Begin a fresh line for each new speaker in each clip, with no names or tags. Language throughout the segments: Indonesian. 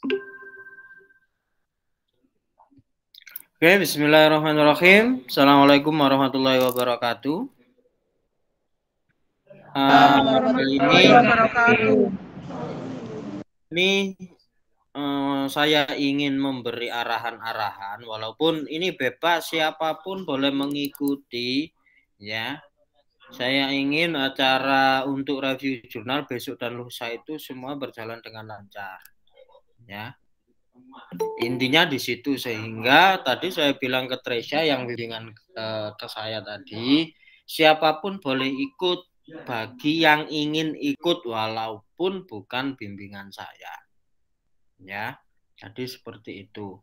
Oke, bismillahirrahmanirrahim. Assalamualaikum warahmatullahi wabarakatuh. Ini saya ingin memberi arahan-arahan, walaupun ini bebas, siapapun boleh mengikuti, ya. Saya ingin acara untuk review jurnal besok dan lusa itu semua berjalan dengan lancar, ya. Intinya di situ, sehingga tadi saya bilang ke Tresya yang bimbingan ke saya tadi, siapapun boleh ikut bagi yang ingin ikut walaupun bukan bimbingan saya, ya. Jadi seperti itu.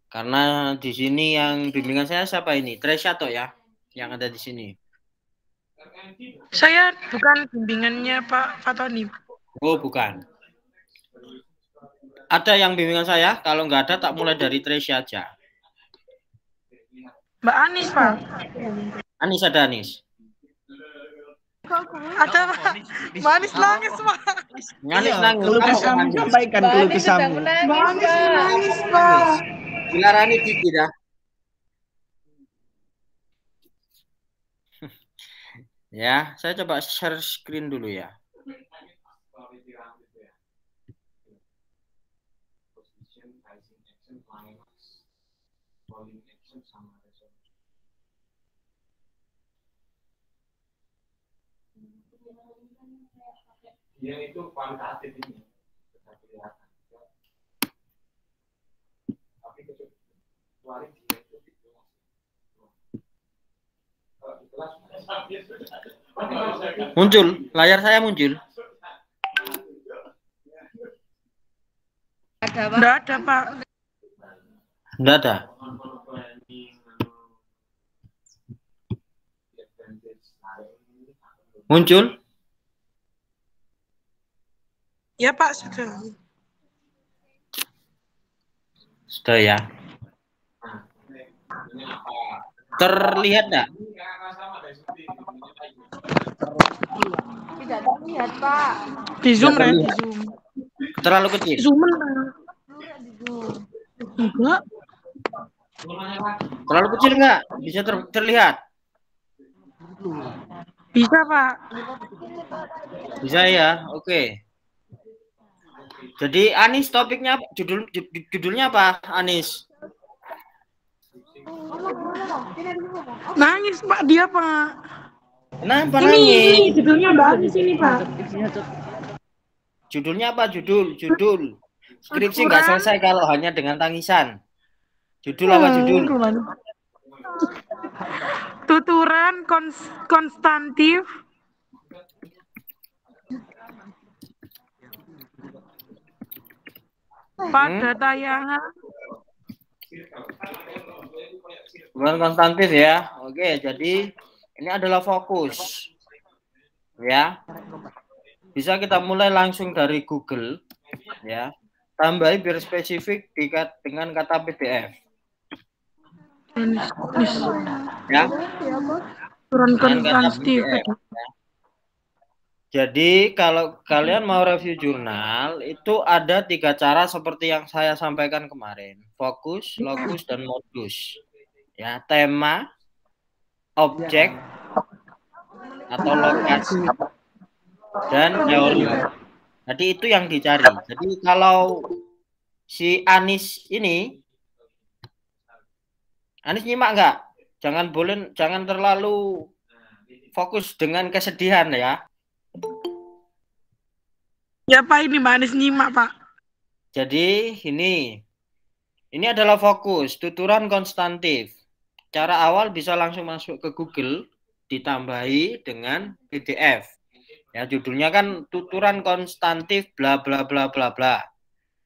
Karena di sini yang bimbingan saya siapa ini? Tresya toh ya, yang ada di sini.
Saya bukan bimbingannya Pak Fatoni.
Oh, bukan. Ada yang bimbingan saya? Kalau nggak ada, tak mulai dari Tresya aja.
Mbak Anis, Pak.
Anis, ada Anis?
Ada, Pak. Mbak Anis nangis, Pak.
Anis nangis.
Keluh kesahmu, sampaikan keluh kesahmu.
Mbak Anis nangis, Pak.
Dilarani Diki dah. Ya, saya coba share screen dulu ya. Dia itu kualitatif ini. Tapi muncul, layar saya muncul.
Enggak ada, Pak.
Enggak ada. Muncul?
Ya, Pak, sudah.
Sudah ya. Terlihat enggak?
Tidak terlihat, Pak.
Di zoom, Ren. Di zoom.
Terlalu kecil.
Zoomen, Pak. Enggak.
Terlalu kecil enggak? Bisa terlihat?
Bisa, Pak.
Bisa ya, oke. Jadi Anis topiknya judulnya apa, Anis?
Nangis, Pak, dia, Pak.
Kenapa
ini,
nangis?
Ini judulnya Mbak Anis ini, Pak.
Judulnya apa? Judul. Skripsi nggak selesai kalau hanya dengan tangisan. Judul apa judul?
Tuturan konstantif pada tayangan.
Bukan konstantif ya. Oke, jadi ini adalah fokus. Ya. Bisa kita mulai langsung dari Google, ya. Tambahi biar spesifik dengan kata PDF. Ya.
Tuturan konstantif.
Jadi kalau kalian mau review jurnal itu ada 3 cara seperti yang saya sampaikan kemarin. Fokus, lokus, dan modus. Ya, tema, objek, atau lokasi, dan teori. Jadi itu yang dicari. Jadi kalau si Anis ini, Anis nyimak nggak? Jangan terlalu fokus dengan kesedihan ya.
Ya Pak, ini Mbak Anis nyimak Pak.
Jadi ini adalah fokus, tuturan konstantif. Cara awal bisa langsung masuk ke Google, ditambahi dengan PDF. Ya, judulnya kan tuturan konstantif bla bla bla bla bla.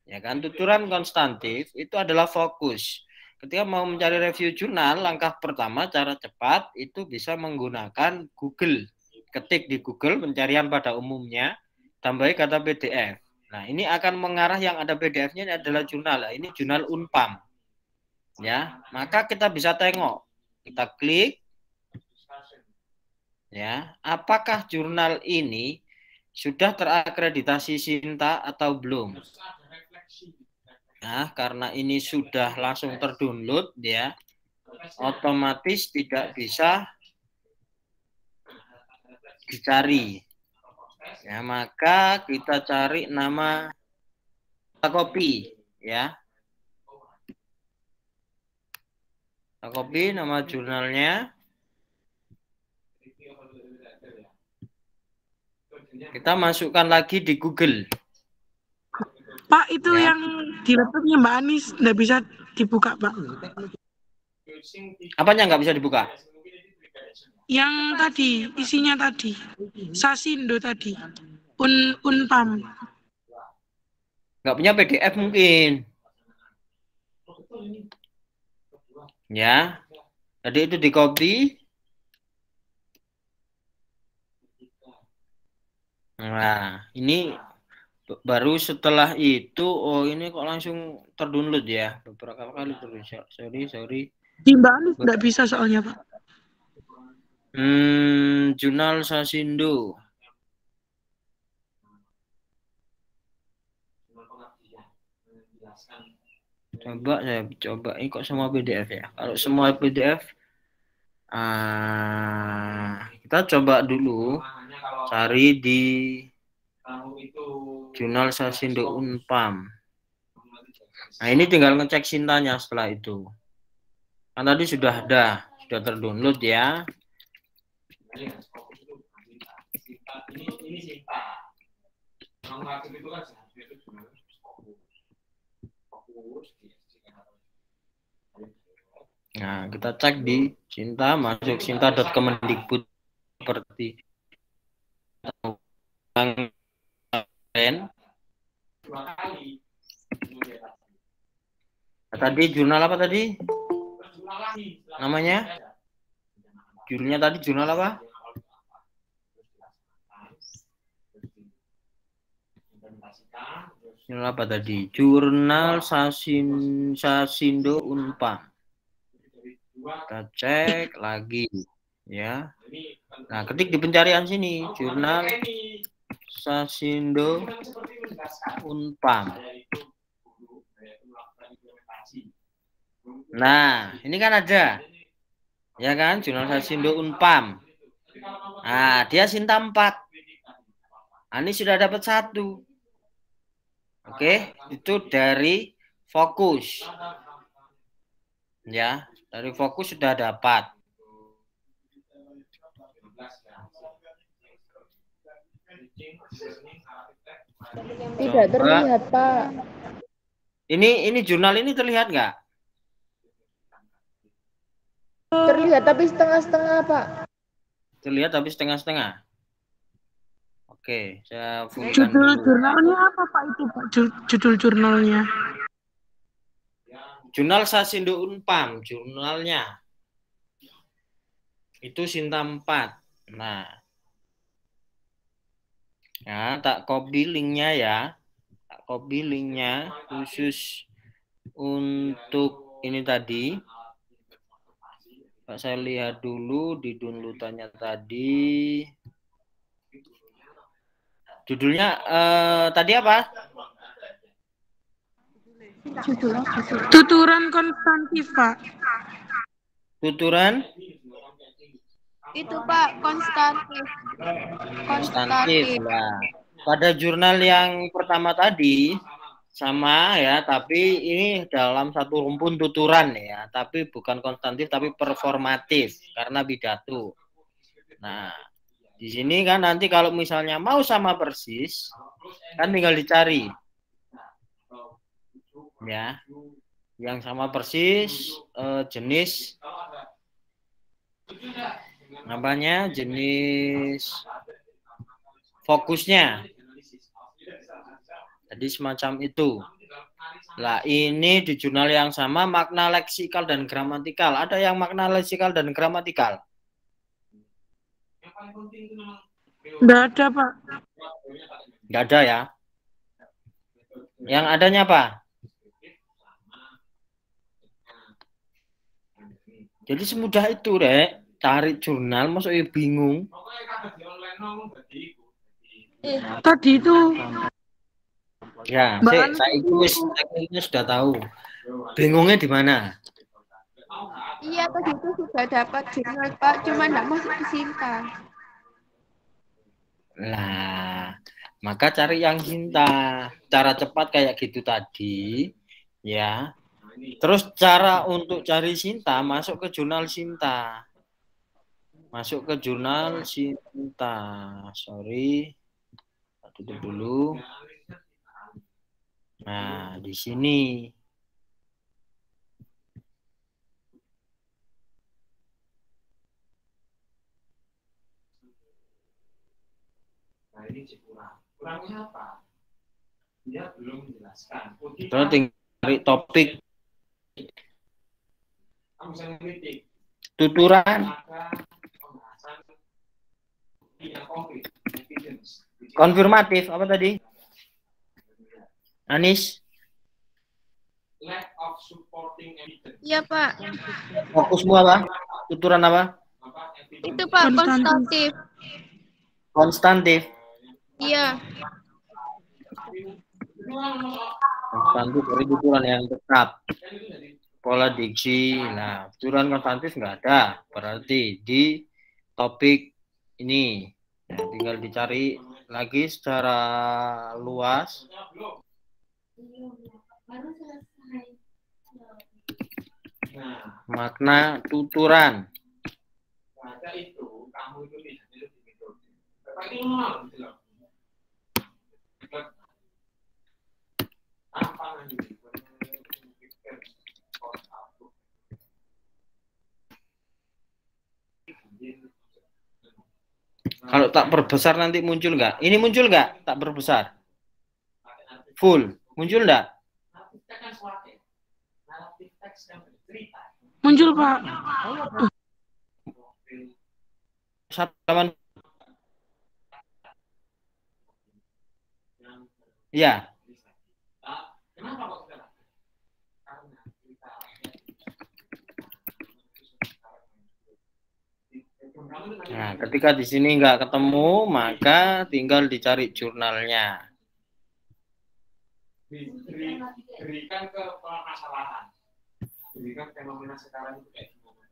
Ya kan, tuturan konstantif itu adalah fokus. Ketika mau mencari review jurnal, langkah pertama cara cepat itu bisa menggunakan Google. Ketik di Google pencarian pada umumnya, tambahi kata PDF. Nah, ini akan mengarah yang ada PDF-nya ini adalah jurnal. Nah, ini jurnal Unpam. Ya, maka kita bisa tengok. Kita klik. Ya, apakah jurnal ini sudah terakreditasi Sinta atau belum? Nah, karena ini sudah langsung terdownload ya, otomatis tidak bisa dicari. Ya, maka kita cari nama, kita copy ya. Kita copy nama jurnalnya. Kita masukkan lagi di Google.
Pak, itu
Ya.
yang di laptopnya Mbak Anis nggak bisa dibuka, Pak.
Apanya nggak bisa dibuka?
Yang tadi, isinya tadi. Sasindo tadi. Unpam.
Nggak punya PDF mungkin. Ya. Tadi itu di copy. Nah, ini baru setelah itu, oh ini kok langsung terdownload ya. Beberapa kali terus. Sorry.
Di Mbak Anis nggak bisa soalnya, Pak.
Jurnal Sasindo. Saya coba. Ini kok semua PDF ya? Kalau semua PDF, kita coba dulu cari di Jurnal Sasindo Unpam. Nah, ini tinggal ngecek Sintanya setelah itu. Kan tadi sudah terdownload ya. Nah, kita cek di Sinta, masuk sinta.kemendikbud seperti tadi jurnal apa tadi? Namanya? Judulnya tadi jurnal apa? Jurnal apa tadi? Jurnal Sasindo Unpam. Kita cek lagi ya. Nah, ketik di pencarian sini Jurnal Sasindo Unpam. Nah, ini kan ada. Ya kan, Jurnal Sasindo Unpam. Nah, dia Sinta 4. Ini sudah dapat 1. Oke, itu dari Fokus. Ya, dari Fokus sudah dapat.
Tidak terlihat, Pak.
Ini jurnal ini terlihat nggak?
Terlihat tapi setengah-setengah, Pak.
Terlihat tapi setengah-setengah. Oke, saya fullkan
Judul
dulu.
jurnalnya apa, Pak, itu, Pak? Judul jurnalnya.
Jurnal Sasindo Unpam, jurnalnya. Itu Sinta 4. Nah. Ya, tak copy linknya ya. Tak copy linknya khusus untuk ini tadi. Pak, saya lihat dulu di downloadannya tadi. Judulnya tadi apa?
Tuturan konstantif, Pak.
Tuturan?
Itu, Pak, konstantif.
Lah. Pada jurnal yang pertama tadi sama ya, tapi ini dalam satu rumpun tuturan ya, tapi bukan konstantif tapi performatif karena pidato. Nah, di sini kan nanti kalau misalnya mau sama persis kan tinggal dicari. Ya. Yang sama persis jenis namanya, jenis fokusnya. Jadi semacam itu. Lah, ini di jurnal yang sama makna leksikal dan gramatikal. Ada yang makna leksikal dan gramatikal?
Nggak ada, Pak.
Nggak ada ya. Yang adanya apa? Jadi semudah itu, Rek. Cari jurnal, masuk bingung.
Tadi itu
Ya,
Mbak
saya ini sudah tahu. Bingungnya di mana?
Iya, tadi itu sudah dapat jurnal, Pak. Cuma nggak masuk ke Sinta.
Lah, maka cari yang Sinta. Cara cepat kayak gitu tadi, ya. Terus cara untuk cari Sinta, masuk ke jurnal Sinta. Masuk ke jurnal Sinta. Sorry. Tutup dulu. Nah, di sini. Nah, ini kurang. Kurangnya apa? Dia belum menjelaskan. Terus tinggal cari topik. Tuturan. Konfirmatif apa tadi? Anis?
Iya, Pak.
Fokusmu apa? Tuturan apa?
Itu, Pak, konstantif.
Konstantif.
Iya.
Konstantif dari tuturan yang tetap. Pola diksi. Nah, tuturan konstantif nggak ada. Berarti di topik ini. Ya, tinggal dicari lagi secara luas. Makna tuturan. Kalau tak perbesar nanti muncul nggak? Ini muncul nggak? Tak perbesar. Full. Muncul nggak?
Muncul, Pak.
Halaman. Ya. Nah, ketika di sini nggak ketemu, maka tinggal dicari jurnalnya. Berikan ke permasalahan. Berikan fenomena sekarang itu kayak gimana?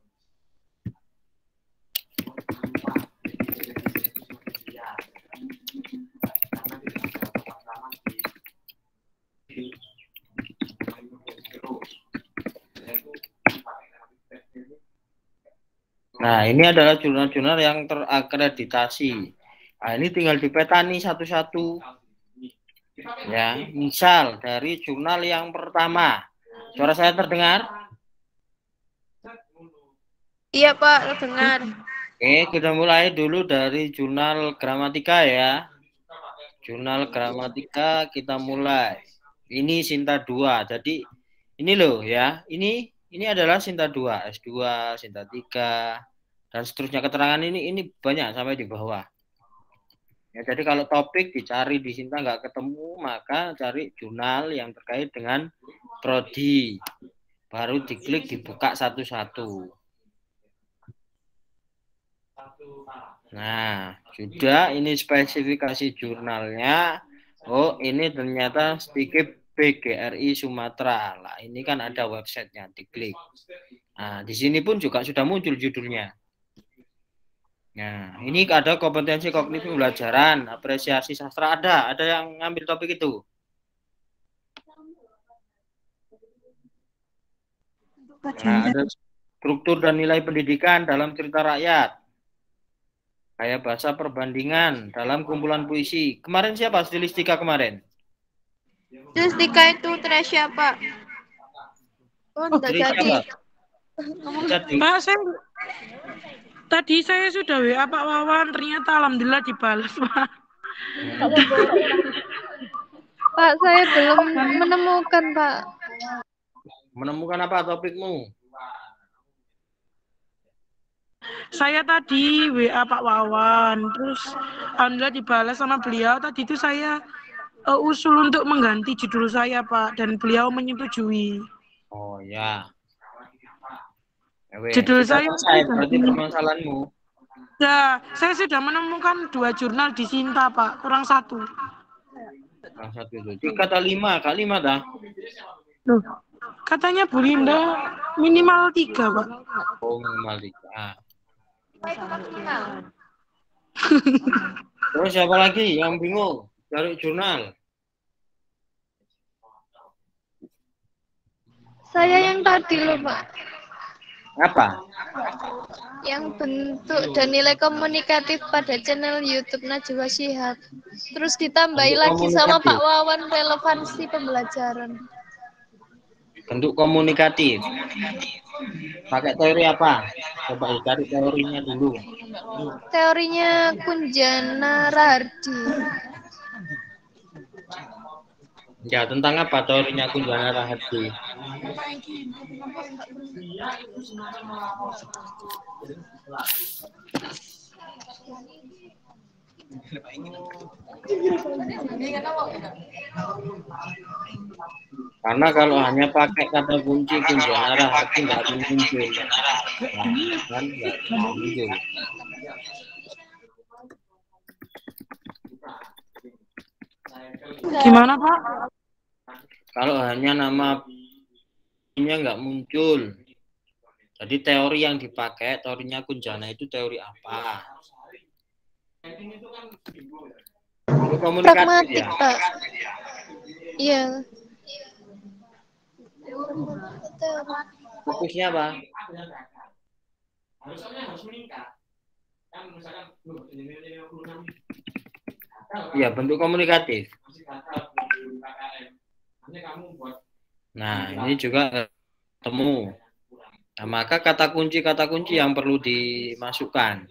Nah, ini adalah jurnal-jurnal yang terakreditasi. Nah, ini tinggal dipetani satu-satu. Ya, misal dari jurnal yang pertama. Suara saya terdengar?
Iya, Pak, terdengar.
Oke, kita mulai dulu dari jurnal gramatika ya. Jurnal gramatika kita mulai. Ini Sinta 2. Jadi ini loh ya. Ini adalah Sinta 2, S2, Sinta 3 dan seterusnya. Keterangan ini banyak sampai di bawah. Ya, jadi kalau topik dicari di Sinta nggak ketemu, maka cari jurnal yang terkait dengan prodi. Baru diklik dibuka satu-satu. Nah, sudah ini spesifikasi jurnalnya. Oh, ini ternyata Stikip PGRI Sumatera. Lah, ini kan ada websitenya, diklik. Nah, di sini pun juga sudah muncul judulnya. Nah, ini ada kompetensi kognitif pembelajaran, apresiasi sastra ada yang ngambil topik itu. Nah, ada struktur dan nilai pendidikan dalam cerita rakyat. Kayak bahasa perbandingan dalam kumpulan puisi. Kemarin siapa stilistika kemarin?
Stilistika itu Tresya, Pak. Oh, enggak jadi.
Pak, tadi saya sudah WA Pak Wawan, ternyata alhamdulillah dibalas, Pak.
Pak, saya belum menemukan, Pak.
Menemukan apa topikmu?
Saya tadi WA Pak Wawan, terus alhamdulillah dibalas sama beliau. Tadi itu saya usul untuk mengganti judul saya, Pak, dan beliau menyetujui.
Oh ya.
Judul saya
berarti permasalahanmu.
Ya, saya sudah menemukan 2 jurnal di Sinta, Pak, kurang 1.
Nah, 1, 2, 3 atau 5? Kak 5 dah.
Loh, katanya Bu Linda minimal 3, Pak.
Oh, minimal 3.
Itu maksimal.
Terus siapa lagi yang bingung? Cari jurnal.
Saya yang tadi loh, Pak.
Apa?
Yang bentuk dan nilai komunikatif pada channel YouTube Najwa Shihab. Terus ditambahi
Bentuk
lagi sama
komunikatif.
Pak Wawan relevansi pembelajaran.
Bentuk komunikatif. Pakai teori apa? Coba cari teorinya dulu.
Teorinya Kunjana Rahardi.
Ya, tentang apa teorinya Kunjana Rahardi? Karena kalau hanya pakai kata kunci Kunjana Rahardi nggak akan muncul. Nah, kan nggak muncul.
Gimana, Pak?
Kalau hanya nama nya nggak muncul. Jadi teori yang dipakai, teorinya Kunjana itu teori apa? Itu komunikatif
Pragmatik,
ya?
Pak. Iya.
Fokusnya apa? Iya, bentuk komunikatif. Nah, ini juga ketemu. Nah, maka kata kunci yang perlu dimasukkan.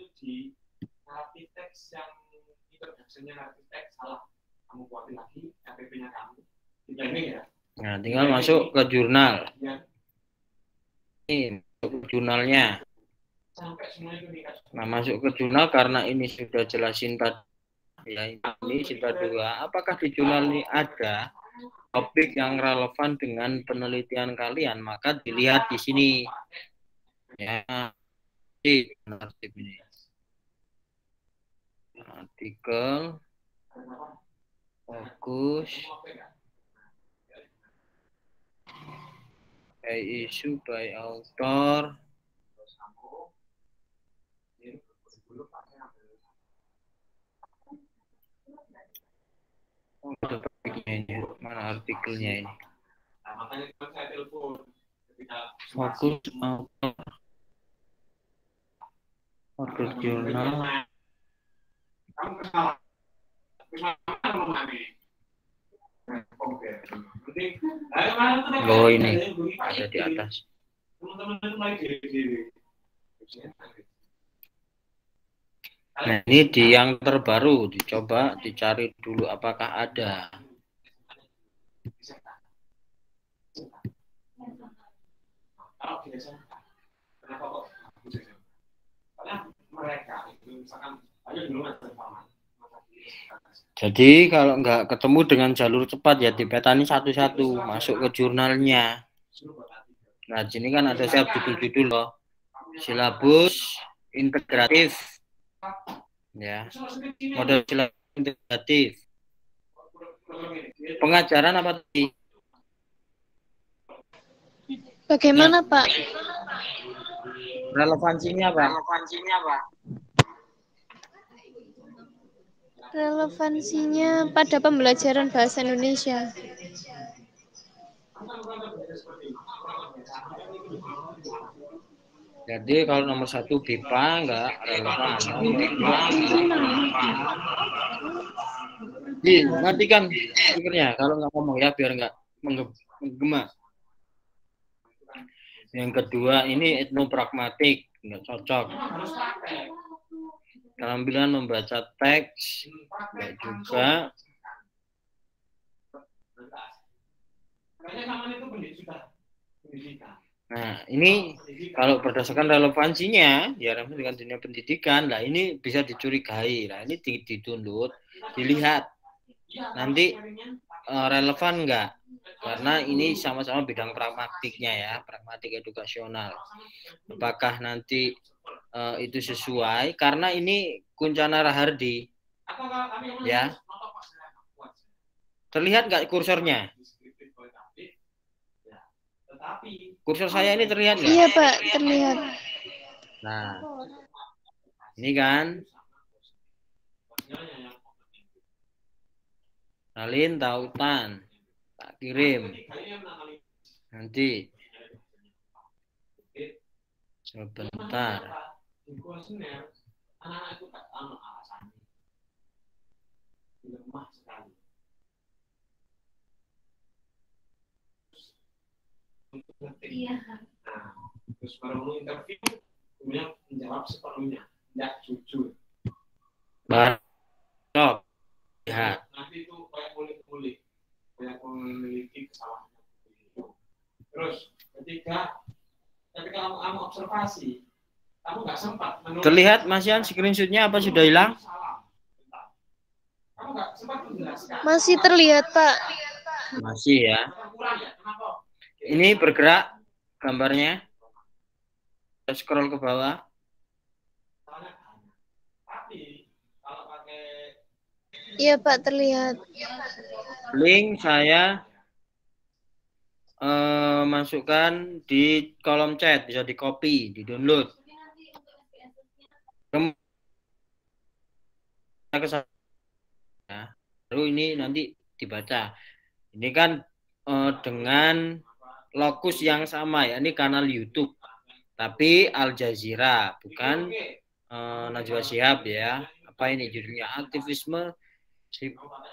Nah, tinggal masuk ke jurnal. Ini masuk ke jurnalnya. Nah, masuk ke jurnal karena ini sudah jelasin tadi. Ya, ini sudah 2. Apakah di jurnal ini ada topik yang relevan dengan penelitian kalian? Maka dilihat di sini. Ya, di ini. Artikel, fokus, by issue, by author. Oh, ada topiknya ini. Mana artikelnya ini? Fokus author. Author jurnal. Oh, ini ada di atas. Nah, ini di yang terbaru, dicoba dicari dulu apakah ada. Jadi kalau nggak ketemu dengan jalur cepat ya dipetani satu-satu, masuk ke jurnalnya. Nah, sini kan ada siap judul-judul loh. Silabus integratif. Ya. Model silabus integratif. Pengajaran apa tadi?
Bagaimana, Pak?
Relevansinya apa?
Relevansinya pada pembelajaran bahasa Indonesia.
Jadi kalau nomor 1 BIPA nggak relevan. Matikan speakernya kalau nggak ngomong ya biar nggak menggema. Yang kedua ini etnopragmatik, nggak cocok. Keterampilan membaca teks, nggak juga. Nah, ini kalau berdasarkan relevansinya, ya dengan dunia pendidikan, lah ini bisa dicurigai. Nah, ini ditunduk, dilihat nanti relevan enggak? Karena ini sama-sama bidang pragmatiknya ya, pragmatik edukasional. Apakah nanti itu sesuai? Karena ini Kunjana Rahardi, ya. Terlihat nggak kursornya? Kursor saya ini terlihat nggak?
Iya Pak, terlihat.
Nah, ini kan. Salin tautan. Tak kirim. Nanti. Sebentar.
Iya. Nah, terus baru interview, kemudian menjawab sepenuhnya, tidak jujur.
Baik. Lihat.
Nanti itu kayak ngulik-ngulik, kayak memiliki kesalahan. Terus ketika kamu observasi, kamu nggak sempat menulis.
Terlihat Mas Yan screenshotnya apa sudah hilang?
Kamu nggak sempat menjelaskan.
Masih terlihat Pak.
Masih ya. Ini bergerak gambarnya. Scroll ke bawah.
Iya Pak, terlihat.
Link saya masukkan di kolom chat, bisa di copy, di download. Ya, baru ini nanti dibaca. Ini kan dengan lokus yang sama ya, ini kanal YouTube, tapi Al Jazeera, bukan Najwa Shihab ya. Apa ini judulnya? Aktivisme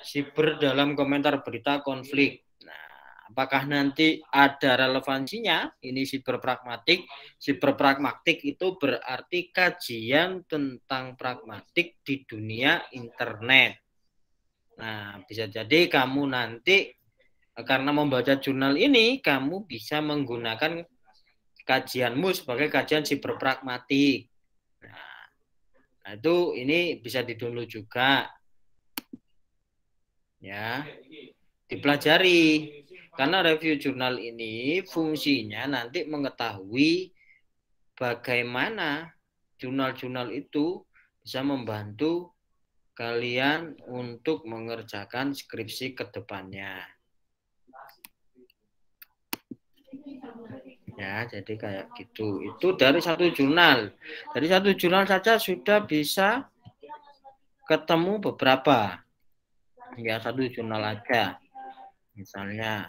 siber dalam komentar berita konflik. Nah, apakah nanti ada relevansinya? Ini siber pragmatik. Siber pragmatik itu berarti kajian tentang pragmatik di dunia internet. Nah, bisa jadi kamu nanti karena membaca jurnal ini, kamu bisa menggunakan kajianmu sebagai kajian siber pragmatik. Nah, itu ini bisa di-download juga. Ya, dipelajari. Karena review jurnal ini fungsinya nanti mengetahui bagaimana jurnal-jurnal itu bisa membantu kalian untuk mengerjakan skripsi ke depannya. Ya, jadi kayak gitu. Itu dari satu jurnal. Dari satu jurnal saja sudah bisa ketemu beberapa. Ya, satu jurnal aja. Misalnya.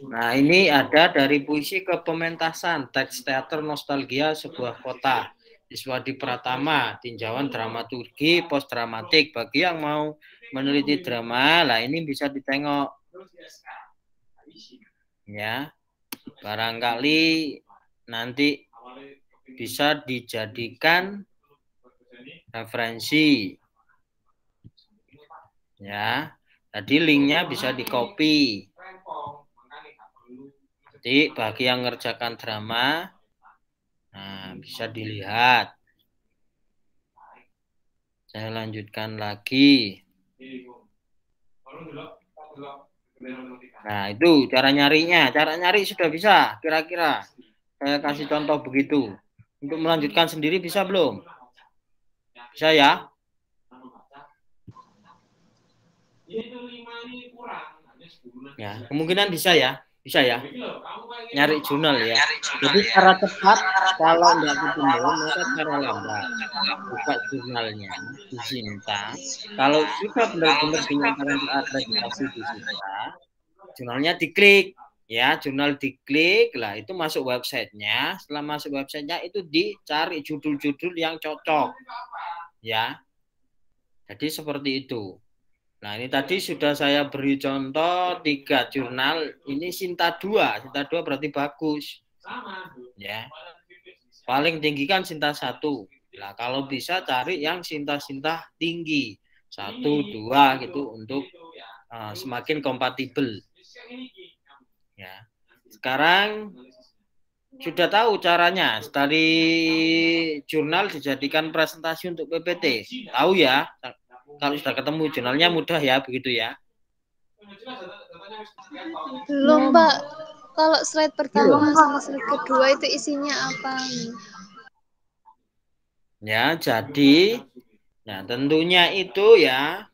Nah, ini ada dari puisi ke pementasan, teks teater nostalgia sebuah kota. Iswadi Pratama, tinjauan dramaturgi post dramatik. Bagi yang mau meneliti drama, lah ini bisa ditengok. Ya. Barangkali nanti bisa dijadikan referensi. Ya. Tadi linknya bisa di-copy. Nanti bagi yang ngerjakan drama, nah, bisa dilihat. Saya lanjutkan lagi. Nah, itu cara nyarinya. Cara nyari sudah bisa, kira-kira. Saya kasih contoh begitu. Untuk melanjutkan sendiri bisa belum? Bisa ya? Ya, kemungkinan bisa ya. Bisa ya. Nyari jurnal ya. Jadi cara cepat, kalau nggak ketemu, maka cara lambat. Buka jurnalnya di Sinta. Kalau sudah benar-benar dinyatakan terakreditasi di Sinta, jurnalnya diklik. Ya, jurnal diklik, lah itu masuk websitenya. Setelah masuk websitenya itu dicari judul-judul yang cocok. Ya. Jadi seperti itu. Nah, ini tadi sudah saya beri contoh 3 jurnal. Ini Sinta 2. Sinta 2 berarti bagus. Ya. Paling tinggi kan Sinta 1. Nah, kalau bisa cari yang Sinta-Sinta tinggi. 1, 2 gitu untuk semakin kompatibel. Ya. Sekarang sudah tahu caranya. Dari jurnal dijadikan presentasi untuk PPT. Tahu ya? Kalau sudah ketemu jurnalnya mudah ya, begitu ya.
Belum Pak. Kalau slide pertama sama slide kedua itu isinya apa?
Ya, jadi, nah tentunya itu ya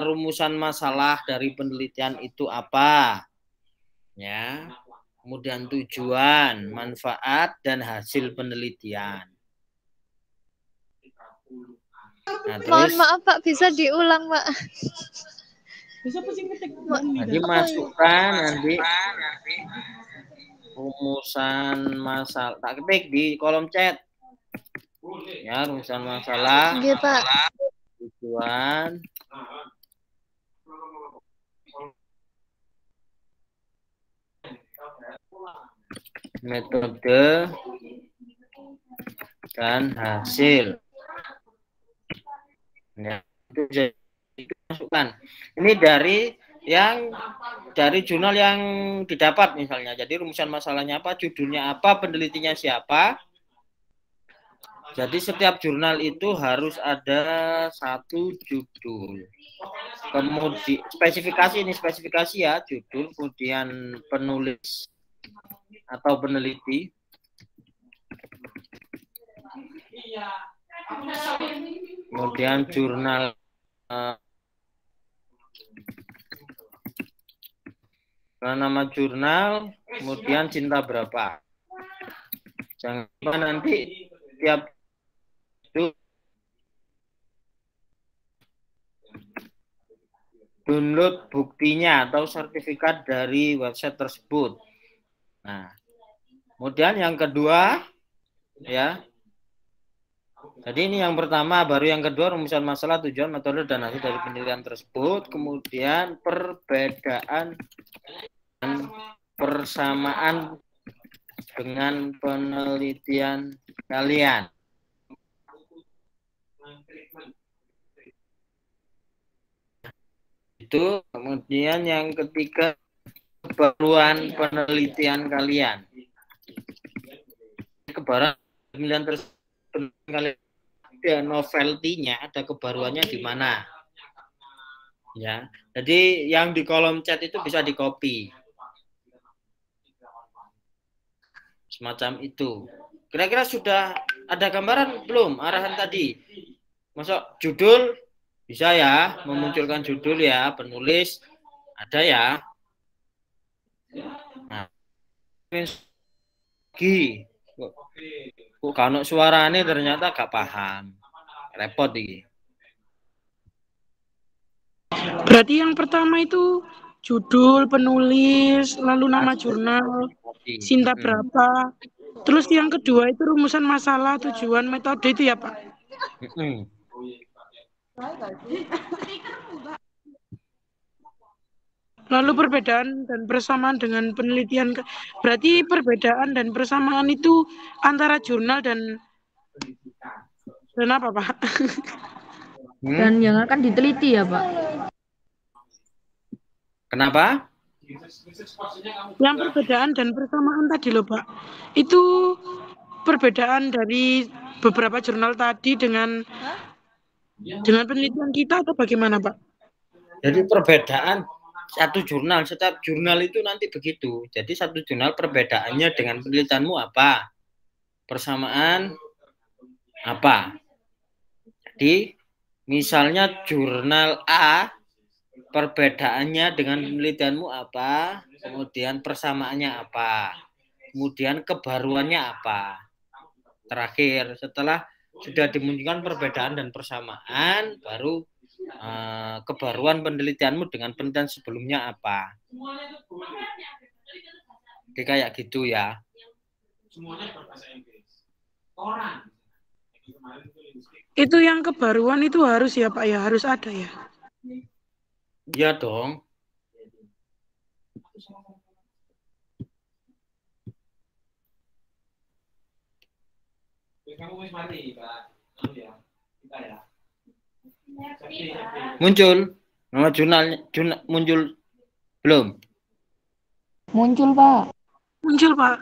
rumusan masalah dari penelitian itu apa, ya. Kemudian tujuan, manfaat, dan hasil penelitian. Nah,
Mohon
terus
maaf Pak, bisa diulang Pak.
nanti masukkan nanti rumusan masalah, tak ketik di kolom chat, ya, rumusan masalah,
Nggih Pak.
tujuan, metode, dan hasil. Ya, itu masukkan. Ini dari jurnal yang didapat misalnya. Jadi rumusan masalahnya apa, judulnya apa, penelitinya siapa. Jadi setiap jurnal itu harus ada satu judul. Kemudian spesifikasi ya, judul, kemudian penulis atau peneliti. Kemudian jurnal nama jurnal, kemudian cinta berapa. Jangan lupa nanti tiap itu download buktinya atau sertifikat dari website tersebut. Nah, kemudian yang kedua, ya. Jadi ini yang pertama, baru yang kedua rumusan masalah, tujuan, metode, dan hasil dari penelitian tersebut. Kemudian perbedaan dan persamaan dengan penelitian kalian. Itu kemudian yang ketiga, kebaruan penelitian kalian. Kebaruan penelitian tersebut kalian ada novelty-nya, ada kebaruannya di mana. Ya. Jadi yang di kolom chat itu bisa di-copy. Semacam itu. Kira-kira sudah ada gambaran belum arahan tadi? Masuk judul bisa ya, memunculkan judul ya, penulis ada ya. Nah, kok kalau suaranya ternyata gak paham, repot ini.
Berarti yang pertama itu judul, penulis, lalu nama jurnal, cinta berapa. Terus yang kedua itu rumusan masalah, tujuan, metode itu ya Pak? Lalu perbedaan dan persamaan dengan penelitian. Berarti perbedaan dan persamaan itu antara jurnal dan apa Pak?
Dan yang akan diteliti ya Pak.
Kenapa?
Yang perbedaan dan persamaan tadi loh Pak. Itu perbedaan dari beberapa jurnal tadi dengan penelitian kita atau bagaimana Pak?
Jadi perbedaan satu jurnal, setiap jurnal itu nanti begitu. Jadi satu jurnal perbedaannya dengan penelitianmu apa? Persamaan apa? Jadi misalnya jurnal A, perbedaannya dengan penelitianmu apa, kemudian persamaannya apa, kemudian kebaruannya apa. Terakhir, setelah sudah dimunculkan perbedaan dan persamaan, baru kebaruan penelitianmu dengan penelitian sebelumnya apa. Jadi kayak gitu ya.
Itu yang kebaruan itu harus ya Pak ya, harus ada ya.
Iya dong. Muncul nama jurnal muncul belum?
Muncul Pak.
Muncul Pak.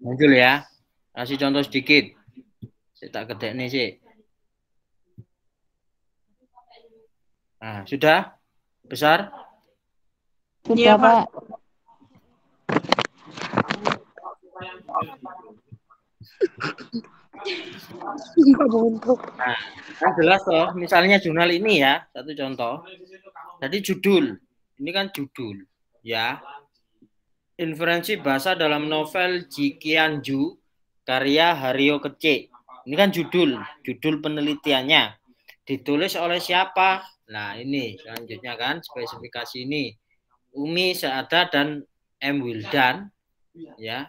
Muncul ya. Kasih contoh sedikit. Saya tak kedek nih sih. Nah, sudah besar?
Sudah Pak.
Nah, kan jelas toh, misalnya jurnal ini ya, satu contoh. Jadi judul, ini kan judul, ya. Inferensi bahasa dalam novel Jikianju, karya Hario Kece. Ini kan judul penelitiannya. Ditulis oleh siapa? Nah, ini selanjutnya kan spesifikasi ini. Umi Saada dan M. Wildan, ya.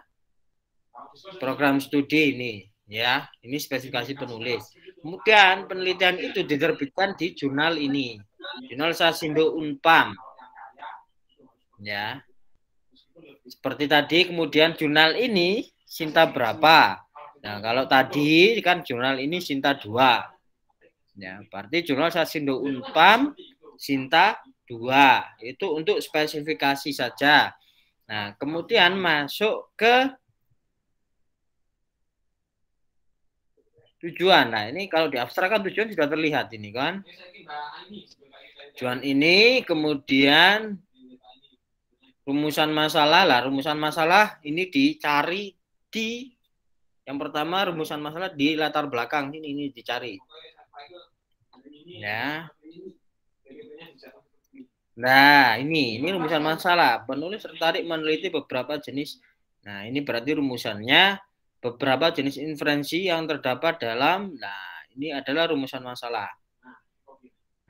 Program studi ini, ya. Ini spesifikasi penulis. Kemudian penelitian itu diterbitkan di jurnal ini, Jurnal Sasindo Unpam, ya. Seperti tadi, kemudian jurnal ini Sinta berapa? Nah, kalau tadi kan jurnal ini Sinta 2. Ya, berarti jurnal Sasindo Unpam Sinta 2. Itu untuk spesifikasi saja. Nah, kemudian masuk ke tujuan. Nah, ini kalau di abstrak kan tujuan sudah terlihat ini kan. Tujuan ini, kemudian rumusan masalah lah. Rumusan masalah ini dicari di yang pertama, rumusan masalah di latar belakang ini dicari. Ya. Nah, ini rumusan masalah. Penulis tertarik meneliti beberapa jenis. Nah, ini berarti rumusannya beberapa jenis inferensi yang terdapat dalam. Nah, ini adalah rumusan masalah.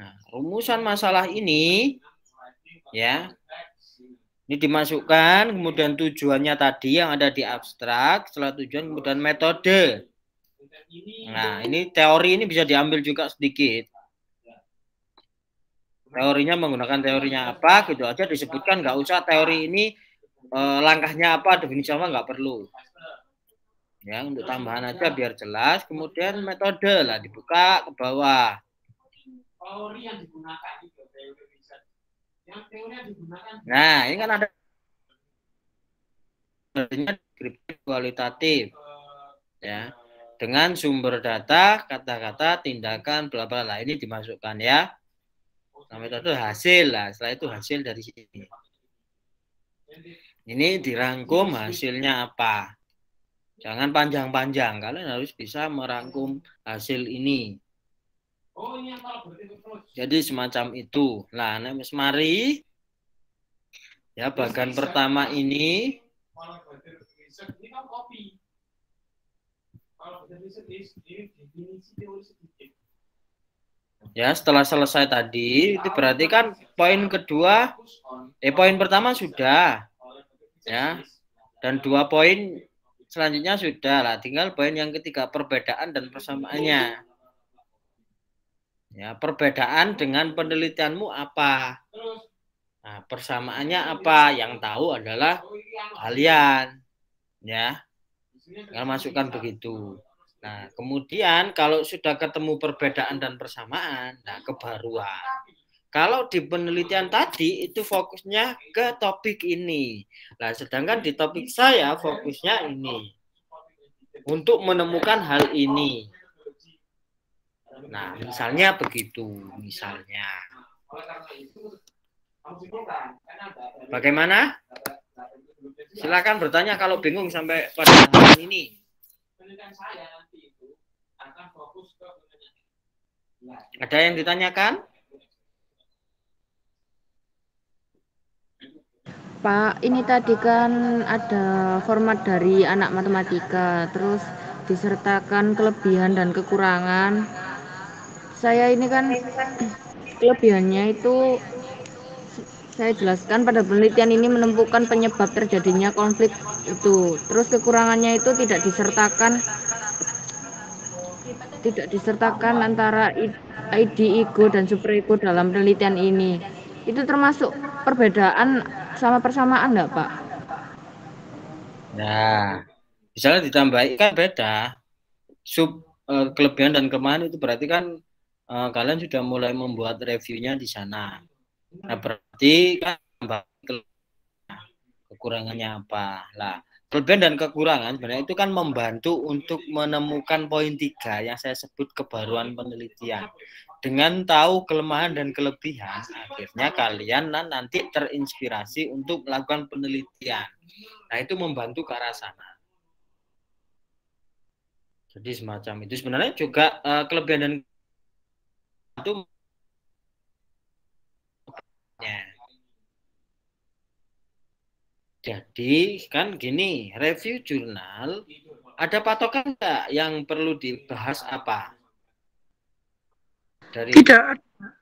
Nah, rumusan masalah ini ya. Ini dimasukkan, kemudian tujuannya tadi yang ada di abstrak, setelah tujuan kemudian metode. Nah, ini teori ini bisa diambil juga sedikit. Teorinya menggunakan teorinya apa, gitu aja disebutkan, nggak usah teori ini langkahnya apa, definisi apa, nggak perlu. Ya, untuk tambahan aja biar jelas. Kemudian metode lah dibuka ke bawah. Teori yang digunakan itu teori riset. Yang teori yang digunakan. Nah, ini kan ada deskriptif kualitatif. Ya. Dengan sumber data, kata-kata, tindakan, bla bla lah, ini dimasukkan ya. Nah, metode hasil lah, setelah itu hasil dari sini. Ini dirangkum hasilnya apa. Jangan panjang-panjang, kalian harus bisa merangkum hasil ini. Jadi semacam itu. Nah, mari ya bagian pertama ini. Ya, setelah selesai tadi, itu berarti kan poin kedua, poin pertama sudah, ya, dan 2 poin selanjutnya sudah lah. Tinggal poin yang ketiga, perbedaan dan persamaannya. Ya, perbedaan dengan penelitianmu apa? Nah, persamaannya apa? Yang tahu adalah kalian, ya. Kalau masukkan begitu. Nah, kemudian kalau sudah ketemu perbedaan dan persamaan, nah kebaruan. Kalau di penelitian tadi itu fokusnya ke topik ini. Nah, sedangkan di topik saya fokusnya ini. Untuk menemukan hal ini. Nah, misalnya begitu, misalnya. Bagaimana? Silakan bertanya kalau bingung sampai pada hal ini. Ada yang ditanyakan?
Pak, ini tadi kan ada format dari anak matematika, terus disertakan kelebihan dan kekurangan. Saya ini kan kelebihannya itu saya jelaskan pada penelitian ini menemukan penyebab terjadinya konflik itu. Terus kekurangannya itu tidak disertakan antara ID, ego, dan superego dalam penelitian ini. Itu termasuk perbedaan sama persamaan enggak, Pak?
Nah, misalnya ditambahkan beda. Kelebihan dan kelemahan itu berarti kan kalian sudah mulai membuat reviewnya di sana. Nah, berarti kan kekurangannya apa? Lah, kelebihan dan kekurangan sebenarnya itu kan membantu untuk menemukan poin 3 yang saya sebut kebaruan penelitian. Dengan tahu kelemahan dan kelebihan, akhirnya kalian nanti terinspirasi untuk melakukan penelitian. Nah, itu membantu ke arah sana. Jadi semacam itu sebenarnya juga kelebihan dan itu ya. Jadi kan gini, review jurnal ada patokan nggak yang perlu dibahas apa dari
Tidak.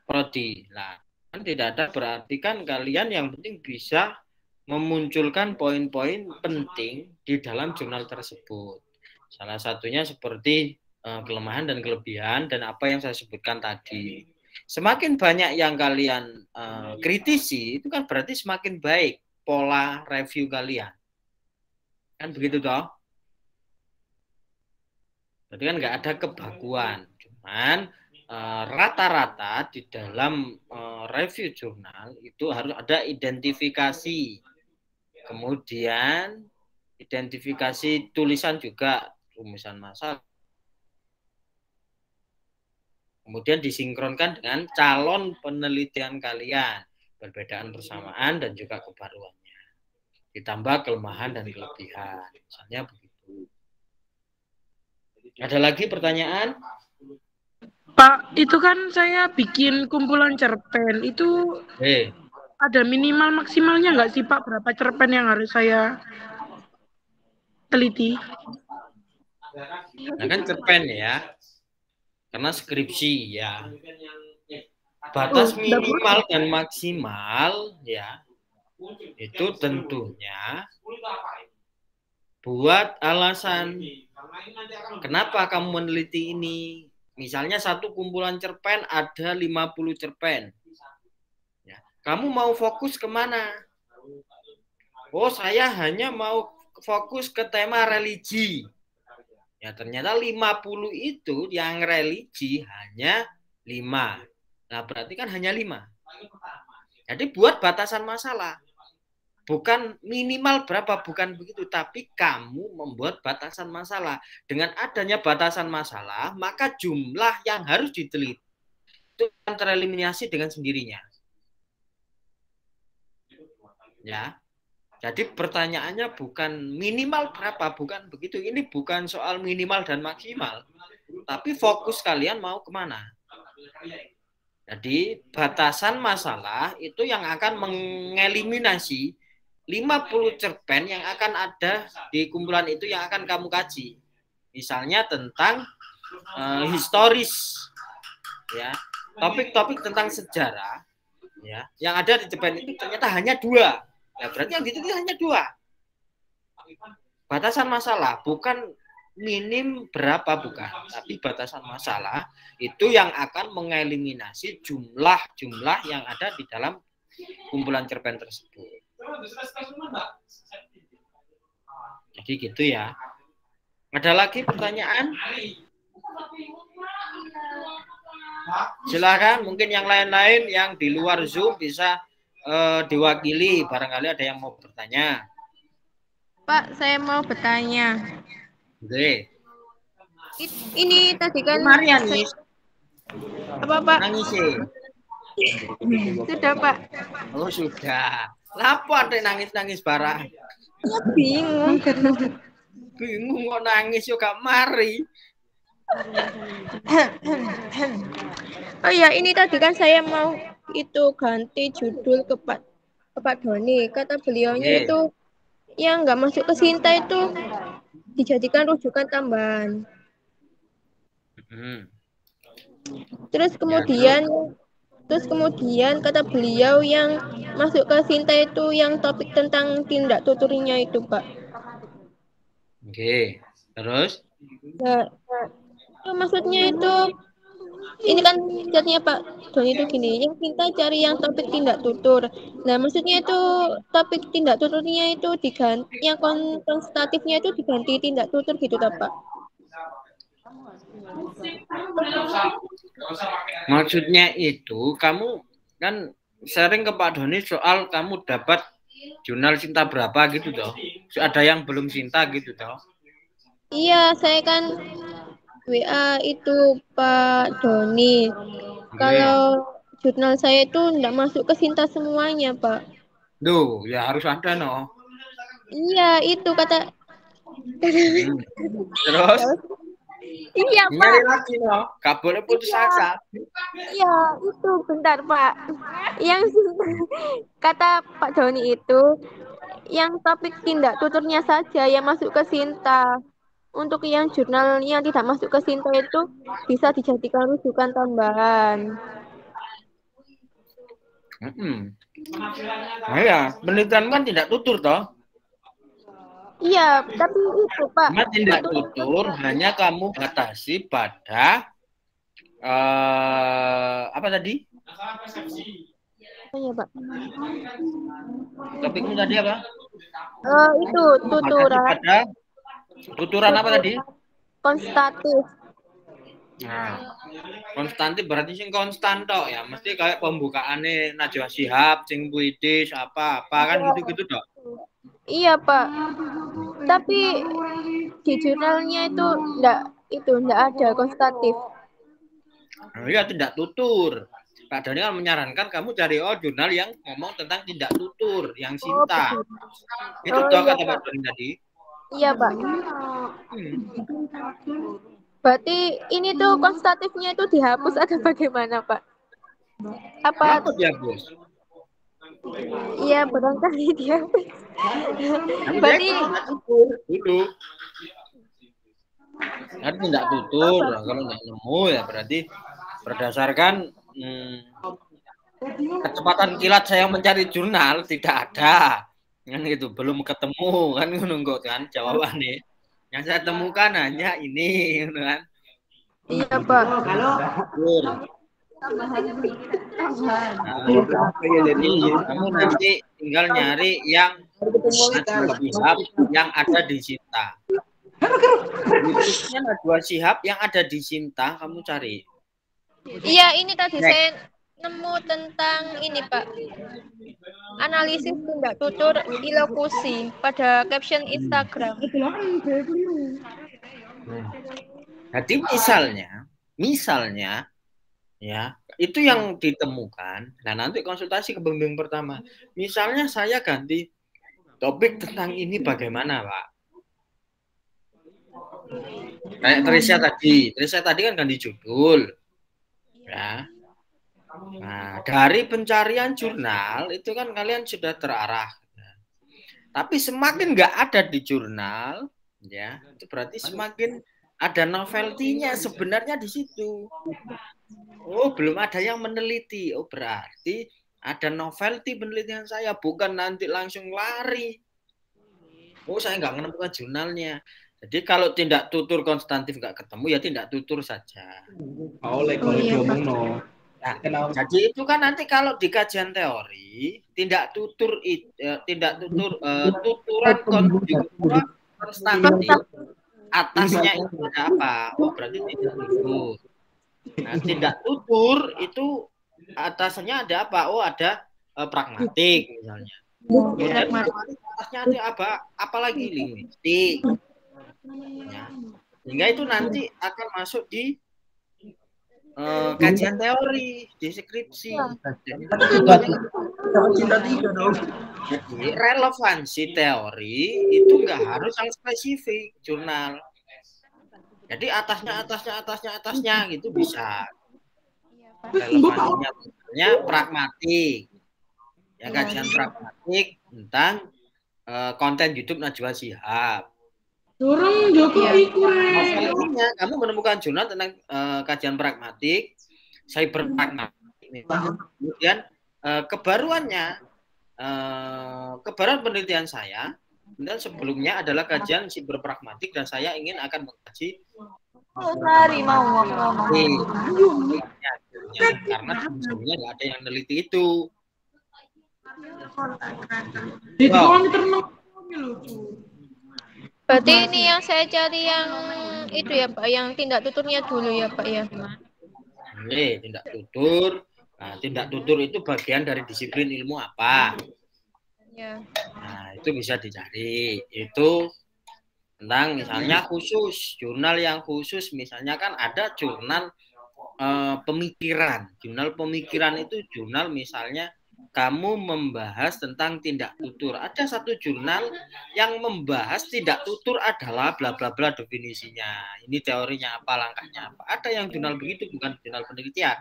prodi? Nah, kan tidak ada, berarti kan kalian yang penting bisa memunculkan poin-poin penting di dalam jurnal tersebut. Salah satunya seperti kelemahan dan kelebihan dan apa yang saya sebutkan tadi. Semakin banyak yang kalian kritisi, itu kan berarti semakin baik pola review kalian. Kan begitu toh? Berarti kan nggak ada kebaguan. Cuman rata-rata di dalam review jurnal itu harus ada identifikasi. Kemudian identifikasi tulisan juga, rumusan masalah. Kemudian disinkronkan dengan calon penelitian kalian. Perbedaan persamaan dan juga kebaruannya. Ditambah kelemahan dan kelebihan. Misalnya begitu. Ada lagi pertanyaan?
Pak, itu kan saya bikin kumpulan cerpen. Itu ada minimal maksimalnya nggak sih Pak? Berapa cerpen yang harus saya teliti?
Nah kan cerpen ya. Karena skripsi ya. Batas minimal dan maksimal ya itu tentunya buat alasan kenapa kamu meneliti ini. Misalnya satu kumpulan cerpen ada 50 cerpen ya. Kamu mau fokus kemana? Oh, saya hanya mau fokus ke tema religi ya. Ternyata 50 itu yang religi hanya 5. Nah, berarti kan hanya 5. Jadi buat batasan masalah. Bukan minimal berapa, bukan begitu. Tapi kamu membuat batasan masalah. Dengan adanya batasan masalah, maka jumlah yang harus diteliti itu akan tereliminasi dengan sendirinya. Ya. Jadi pertanyaannya bukan minimal berapa, bukan begitu. Ini bukan soal minimal dan maksimal. Tapi fokus kalian mau kemana. Jadi batasan masalah itu yang akan mengeliminasi 50 cerpen yang akan ada di kumpulan itu yang akan kamu kaji. Misalnya tentang historis, ya, topik-topik tentang sejarah, ya, yang ada di cerpen itu ternyata hanya 2. Ya, berarti yang diteliti hanya 2. Batasan masalah bukan minim berapa, bukan, tapi batasan masalah itu yang akan mengeliminasi jumlah yang ada di dalam kumpulan cerpen tersebut. Jadi gitu ya. Ada lagi pertanyaan? Silakan, mungkin yang lain-lain yang di luar Zoom bisa diwakili, barangkali ada yang mau bertanya.
Pak, saya mau bertanya.
Oke.
Ini tadi kan
Marian nih.
Apa Pak?
Nangis sih.
Sudah Pak.
Oh sudah. Lapa ada nangis-nangis barang.
Ya bingung.
Bingung kok nangis yo gak mari.
Oh ya, ini tadi kan saya mau itu ganti judul ke Pak Doni. Kata beliaunya itu yang nggak masuk ke Sinta itu dijadikan rujukan tambahan. Terus kemudian kata beliau yang masuk ke Sinta itu yang topik tentang tindak tuturnya itu, Pak.
Oke. Terus?
Nah, maksudnya itu ini kan jadinya Pak Doni itu gini, yang kita cari yang topik tindak tutur. Nah, maksudnya itu topik tindak tuturnya itu diganti, yang konstatifnya itu diganti tindak tutur gitu, Pak.
Maksudnya itu kamu kan sharing ke Pak Doni soal kamu dapat jurnal Sinta berapa gitu toh. Ada yang belum Sinta gitu toh.
Iya, saya kan WA itu Pak Doni. Kalau jurnal saya itu enggak masuk ke Sinta semuanya, Pak.
Duh, ya harus ada no.
Iya, itu kata.
Terus?
Iya, Pak.
Nyari lagi loh, gak boleh putus asa.
Iya, itu bentar, Pak. Yang kata Pak Doni itu, yang topik tindak tuturnya saja yang masuk ke Sinta. Untuk yang jurnal yang tidak masuk ke Sinta itu bisa dijadikan rujukan tambahan.
Nah ya, penelitian kan tidak tutur toh.
Iya, tapi itu Pak.
Cuma tidak tutur hanya kamu batasi pada apa tadi?
Oh iya, Pak.
Topikmu tadi apa?
Itu tuturan.
Pada tuturan apa tadi?
Konstatif.
Nah, konstantif berarti sing konstan toh ya, mesti kayak pembukaannya Najwa Shihab, sing puitis apa kan gitu-gitu toh.
Iya, Pak. Tapi di jurnalnya itu enggak ada konstatif.
Nah, ya tidak tutur. Pak Doni kan menyarankan kamu cari jurnal yang ngomong tentang tidak tutur, yang Sinta. Itu toh
iya,
kata Pak Doni tadi.
Iya, Pak. Berarti ini tuh konstatifnya itu dihapus atau bagaimana, Pak? Apa
dihapus?
Iya, barangkali dihapus. Berarti
dulu. Kan tidak tutur. Kalau nggak nemu ya berarti berdasarkan kecepatan kilat saya mencari jurnal tidak ada. Kan gitu, belum ketemu kan nunggu kan jawabannya. Yang saya temukan hanya ini, kan?
Iya, Pak.
Kamu nanti tinggal nyari yang ada di Sinta. Najwa Shihab yang ada di Sinta, kamu cari.
Iya, ini tadi saya nemu tentang ini, Pak. Analisis tindak tutur ilokusi pada caption Instagram.
Jadi misalnya ya, itu yang ditemukan. Nah, nanti konsultasi ke pembimbing pertama. Misalnya saya ganti topik tentang ini bagaimana, Pak? Kayak Trisha tadi kan ganti judul. Ya. Nah, dari pencarian jurnal itu kan kalian sudah terarah. Tapi semakin nggak ada di jurnal, ya, itu berarti semakin ada novelty-nya sebenarnya di situ. Oh, belum ada yang meneliti. Oh, berarti ada novelty penelitian saya, bukan nanti langsung lari. Oh, saya nggak menemukan jurnalnya. Jadi kalau tidak tutur konstantif nggak ketemu, ya tidak tutur saja. Nah, jadi itu kan nanti kalau di kajian teori tuturan konstantif atasnya itu ada apa? Oh, berarti tidak tutur. Nah, tidak tutur itu atasnya ada apa? Oh, ada pragmatik misalnya. Kemudian atasnya ada apa? Apalagi linguistik. Ya. Sehingga itu nanti akan masuk di kajian teori, di skripsi. Jadi relevansi teori itu nggak harus yang spesifik jurnal. Jadi atasnya gitu bisa. Relevansinya misalnya pragmatik. Ya, kajian pragmatik tentang konten YouTube Najwa Shihab. Masalahnya kamu menemukan jurnal tentang kajian pragmatik, cyber pragmatik. Kemudian kebaruan penelitian saya dan sebelumnya adalah kajian cyber pragmatik dan saya ingin akan mengkaji karena sebelumnya nggak ada yang meneliti itu.
Berarti ini yang saya cari yang itu ya, Pak, yang tindak tuturnya dulu ya, Pak ya.
Tindak tutur. Nah, tindak tutur itu bagian dari disiplin ilmu apa?
Ya.
Nah, itu bisa dicari. Itu tentang misalnya khusus, jurnal yang khusus misalnya kan ada jurnal pemikiran. Jurnal pemikiran itu jurnal misalnya kamu membahas tentang tindak tutur. Ada satu jurnal yang membahas tindak tutur adalah bla bla bla definisinya. Ini teorinya apa, langkahnya apa. Ada yang jurnal begitu, bukan jurnal penelitian.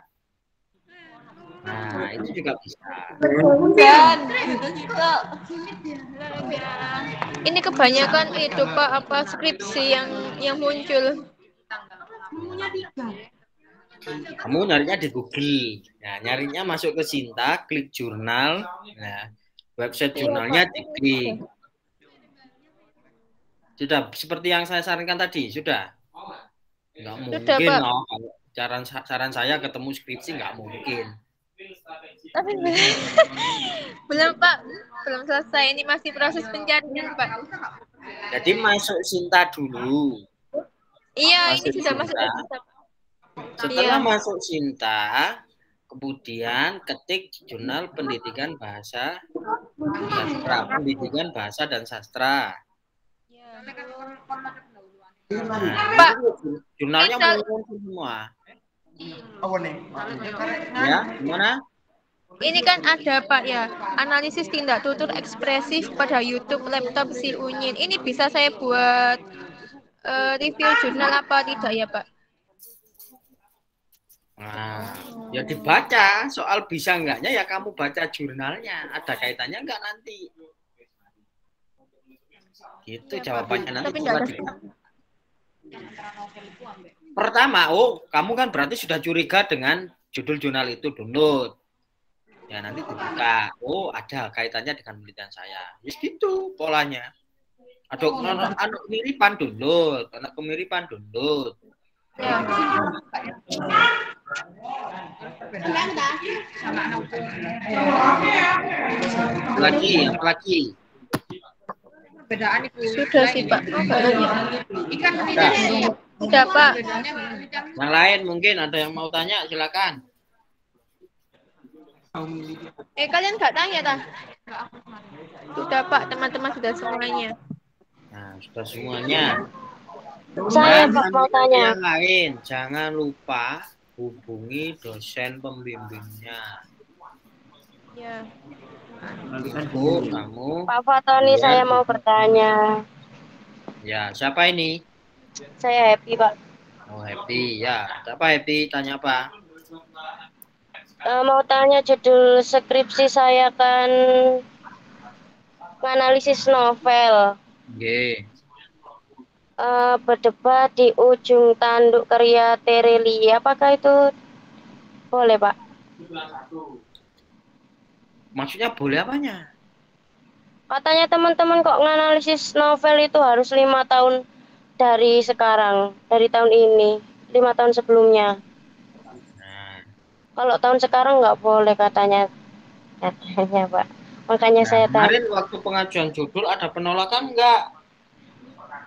Nah, itu juga bisa.
Dan ini kebanyakan itu Pak apa skripsi yang muncul.
Kamu nyarinya di Google. Nah, nyarinya masuk ke Sinta, klik jurnal. Nah, website jurnalnya diklik. Sudah seperti yang saya sarankan tadi, sudah. Nggak mungkin loh. Kalau saran saya ketemu skripsi nggak mungkin.
Tapi belum Pak, belum selesai. Ini masih proses pencarian Pak.
Jadi masuk Sinta dulu.
Iya, ini sudah masuk ke Sinta.
Setelah masuk Sinta, kemudian ketik jurnal pendidikan bahasa sastra, pendidikan bahasa dan sastra. Nah,
Pak,
jurnalnya muncul semua. Ya, gimana?
Ini kan ada Pak ya, analisis tindak tutur ekspresif pada YouTube laptop si Unyin. Ini bisa saya buat review jurnal apa tidak ya Pak?
Nah, ya dibaca. Soal bisa enggaknya ya kamu baca jurnalnya. Ada kaitannya enggak nanti? Gitu jawabannya nanti. Pertama, kamu kan berarti sudah curiga dengan judul jurnal itu, download. Ya nanti dibuka. Ada kaitannya dengan penelitian saya. Just gitu polanya. Ada anak kemiripan download, anak kemiripan download. Ya. Apalagi.
Sudah sih Pak. Sudah Pak.
Yang lain mungkin ada yang mau tanya, silakan.
Kalian nggak tanya dah? Sudah Pak, teman-teman sudah semuanya.
Nah, sudah semuanya.
Saya Pak mau tanya.
Yang lain, jangan lupa hubungi dosen pembimbingnya.
Ya.
Kamu.
Pak Fatoni, saya mau bertanya.
Ya, siapa ini?
Saya Happy, Pak.
Oh, Happy, ya. Siapa Happy? Tanya apa?
Mau tanya judul skripsi saya kan menganalisis novel.
Oke.
Berdebat di ujung tanduk karya Tereli. Apakah itu boleh, Pak?
Maksudnya boleh apanya?
Katanya teman-teman kok nganalisis novel itu harus 5 tahun dari sekarang, dari tahun ini, 5 tahun sebelumnya.
Nah.
Kalau tahun sekarang nggak boleh katanya Pak. Makanya saya tanya.
Kemarin waktu pengajuan judul ada penolakan enggak?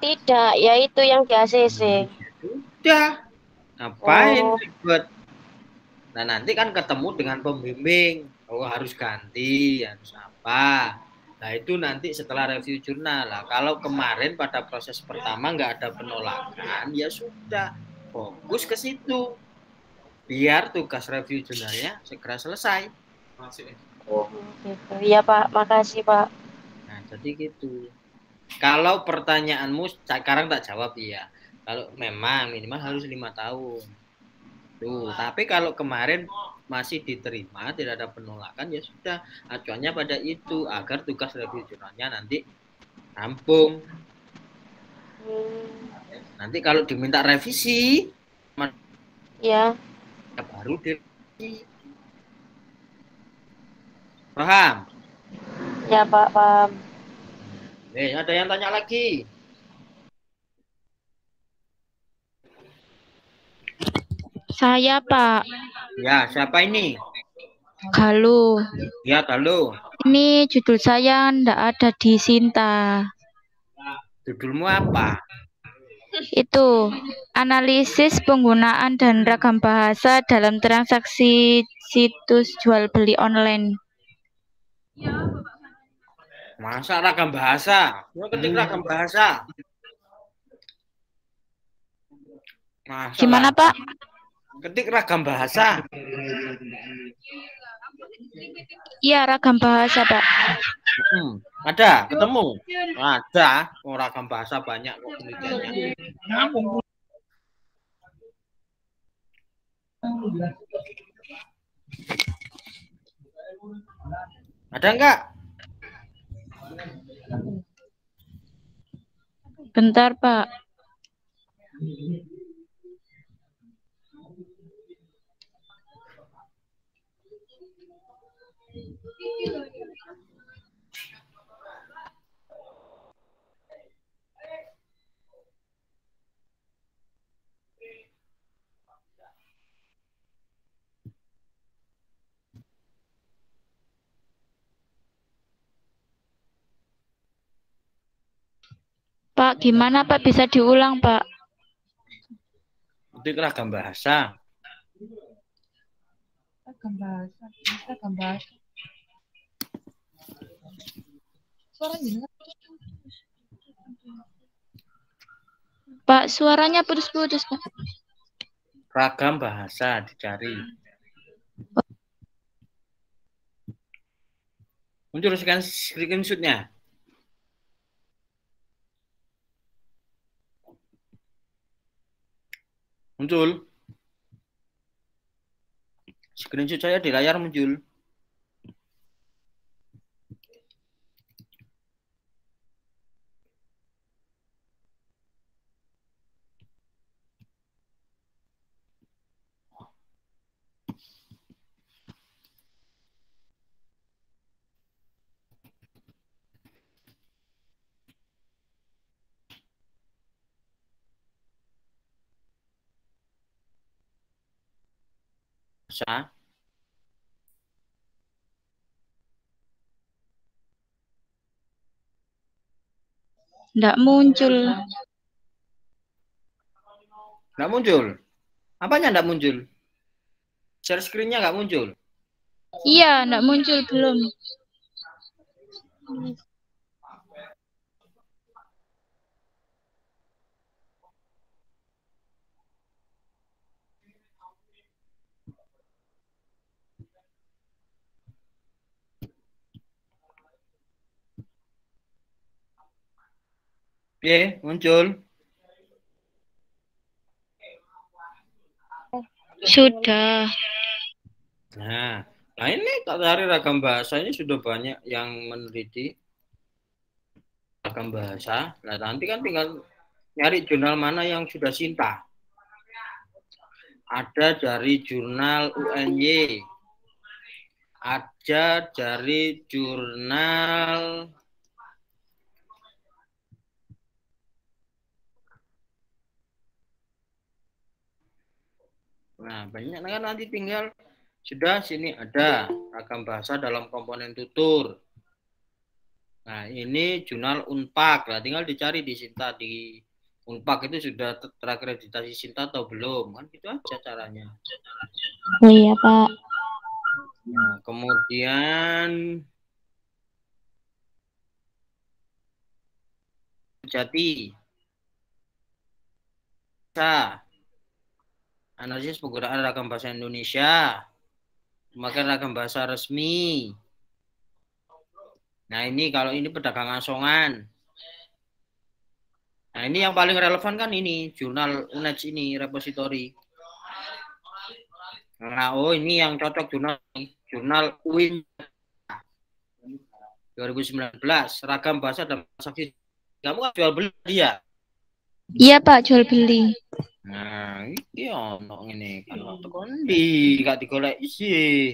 Tidak, yaitu yang di ACC.
Sudah. Ngapain ribet? Nah, nanti kan ketemu dengan pembimbing. Harus ganti, harus apa. Nah, itu nanti setelah review jurnal. Lah, kalau kemarin pada proses pertama nggak ada penolakan, ya sudah. Fokus ke situ. Biar tugas review jurnalnya segera selesai.
Oh, gitu. Iya, Pak. Makasih, Pak.
Nah, jadi gitu. Kalau pertanyaanmu sekarang tak jawab ya. Kalau memang minimal harus 5 tahun. Tuh, tapi kalau kemarin masih diterima, tidak ada penolakan, ya sudah, acuannya pada itu agar tugas review jurnalnya nanti rampung. Nanti kalau diminta revisi,
ya
baru direvisi. Paham?
Ya, Pak, paham.
Ada yang tanya lagi?
Saya, Pak.
Ya, siapa ini?
Galuh.
Ya, Galuh.
Ini judul saya ndak ada di Sinta.
Judulmu apa?
Itu, analisis penggunaan dan ragam bahasa dalam transaksi situs jual beli online.
Masa ragam bahasa? Ketik ragam bahasa.
Gimana, Pak?
Ketik ragam bahasa.
Iya, ragam bahasa, Pak.
Ada, ketemu. Ada, ragam bahasa banyak kok penelitiannya. Ada enggak?
Bentar, Pak. Pak, gimana Pak? Bisa diulang, Pak?
Itu ragam bahasa.
Ragam bahasa. Ragam bahasa.
Pak, suaranya putus-putus, Pak.
Ragam bahasa dicari. Muncul screenshot-nya. Muncul. Screenshot saya di layar muncul. Bahasa.
Nggak muncul.
Nggak muncul? Apanya nggak muncul? Share screen-nya nggak muncul?
Iya, nggak muncul belum.
Oke, muncul.
Sudah.
Nah ini dari ragam bahasa ini sudah banyak yang meneliti ragam bahasa. Nah, nanti kan tinggal nyari jurnal mana yang sudah Sinta. Ada dari jurnal UNY. Ada dari jurnal Nah, banyak kan nanti tinggal sudah sini ada ragam bahasa dalam komponen tutur. Nah, ini jurnal Unpak. Nah, tinggal dicari di Sinta di Unpak itu sudah terakreditasi Sinta atau belum? Kan gitu aja caranya.
Oh iya, Pak.
Nah, kemudian Jati. Analisis penggunaan ragam bahasa Indonesia. Memakai ragam bahasa resmi. Nah, ini kalau ini pedagang asongan. Nah, ini yang paling relevan kan ini, jurnal UNED ini, repository. Nah, oh ini yang cocok jurnal UIN 2019, ragam bahasa dan saksi. Kamu kan jual beli dia?
Iya, Pak, jual beli.
Nah, iki ono ngene kan tekan ndi gak digolek isi.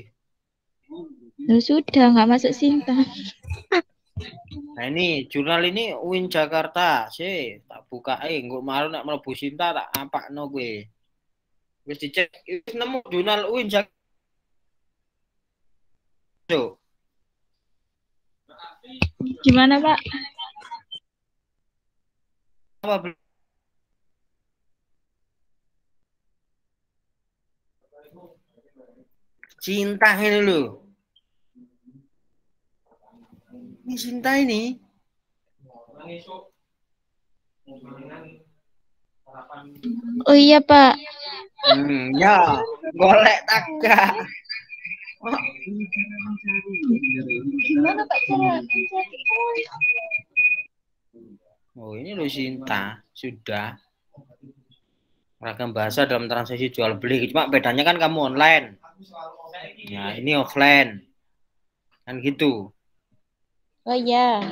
Sudah nggak masuk Sinta.
Nah, ini jurnal ini UIN Jakarta. Tak buka engko malu nek mlebu Sinta tak apakno kowe. Wis dicek wis nemu jurnal UIN Jakarta.
Gimana, Pak?
Apa Cinta ini loh. Ini Cinta ini.
Oh iya, Pak.
Ya, golek tak.
Gimana Pak cara mencari?
Oh, ini loh Sinta, sudah. Ragam bahasa dalam transaksi jual beli. Cuma bedanya kan kamu online. Nah, ini offline. Kan gitu.
Oh iya.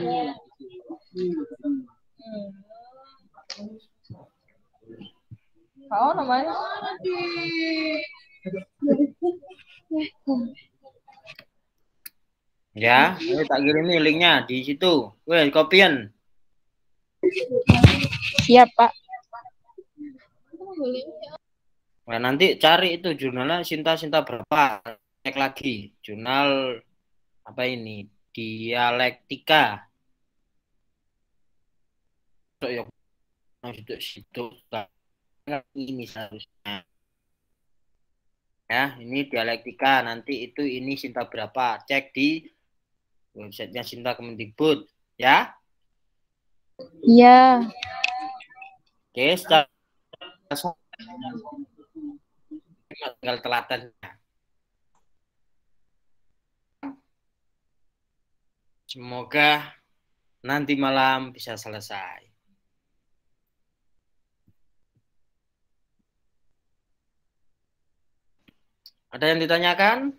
Oh, namanya.
Ya, ini tak kirim nih linknya di situ. Weh, kopian.
Siap, Pak.
Nah, nanti cari itu jurnalnya Sinta berapa. Cek lagi. Jurnal apa ini? Dialektika. Situ ini seharusnya. Ya, ini dialektika. Nanti itu ini Sinta berapa. Cek di websitenya Sinta Kemendikbud. Ya?
Iya.
Oke, secara tinggal telaten. Semoga nanti malam bisa selesai. Ada yang ditanyakan?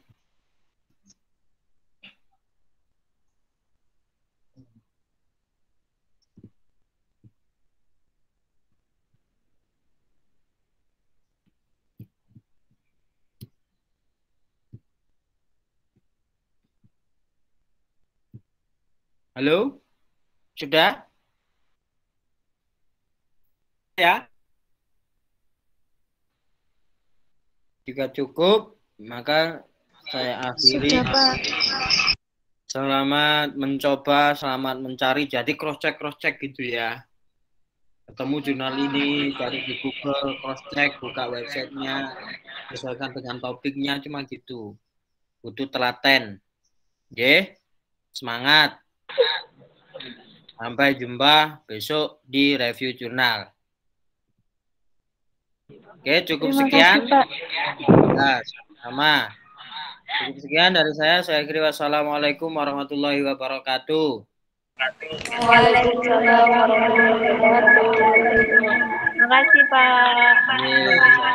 Halo? Sudah? Ya? Jika cukup, maka saya akhiri.
Sudah, Pak.
Selamat mencoba, selamat mencari. Jadi cross-check gitu ya. Ketemu jurnal ini, cari di Google, cross-check, buka websitenya, sesuaikan dengan topiknya, cuma gitu. Butuh telaten. Oke? Semangat. Sampai jumpa besok di review jurnal. Oke, cukup sekian. Nah, sama. Cukup sekian dari saya. Saya akhiri. Wassalamualaikum warahmatullahi wabarakatuh.
Waalaikumsalam warahmatullahi wabarakatuh. Terima kasih, Pak.
Sama-sama.